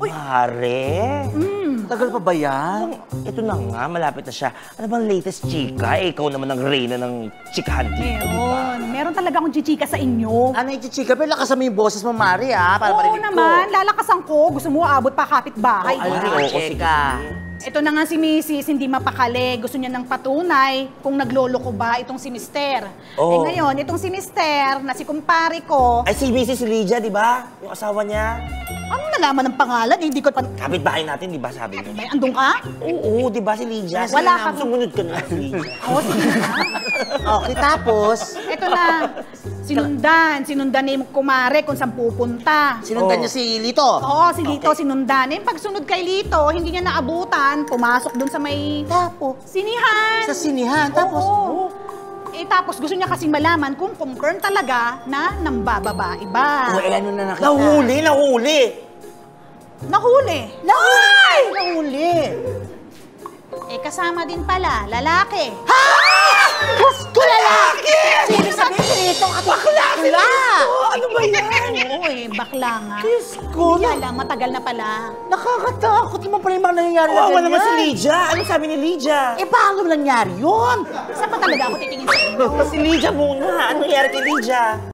Mare? Tagal pa ba yan? Ito na nga, malapit na siya. Ano bang latest chika? Eh, ikaw naman ang reyna ng chikahan dito, di ba? Meron talaga akong chichika sa inyo. Ano yung chichika? Pero lakasan mo yung boses mo, Mari, ha? Para Oo marinig ko. naman, lalakasan ko. Gusto mo abot pa kapitbahay. Ay, di ba? oo, chika. Ito na nga si Mrs. hindi mapakali. Gusto niya ng patunay kung nagloloko ba itong si Mister. Oo. Eh ngayon, itong si Mister na si kumpare ko, Ay, si Mrs. Lydia, di ba? Yung asawa niya. ano nalaman ng pangalan? Hindi ko pa... Kapitbahay natin, di ba, sabi niyo? May andong ka? Oo, di ba si Lydia? Wala ka. Sumunod ka na, Lydia. Oo, sige na. Okay, tapos? Ito na, sinundan ni kumare kung saan pupunta. Sinundan niya si Lito. Oo, si Lito sinundan. Eh, pagsunod kay Lito, hindi niya naabutan, pumasok dun sa may Tapos? sinihan. Sa sinihan. Tapos? Oo. Eh, tapos gusto niya kasing malaman kung confirm talaga na nambababae ba. O, ano na nakita? Nahuli! Nahuli. Nahuli! Eh, kasama din pala, lalaki. Diyos ko, lalaki! Sino sabihin si Lito? Bakla! Ano ba yan? Oo eh, bakla nga. Diyos ko, Hindi alam, matagal na pala. nakakatakot naman pala yung mga nangyayari na Oo, naman si ganyan. Lydia. Ano sabi ni Lydia? Eh, paano nangyari yun? Saan pa talaga ako titingin sa inyo? Si Lydia muna. Ano nangyari kay Lydia?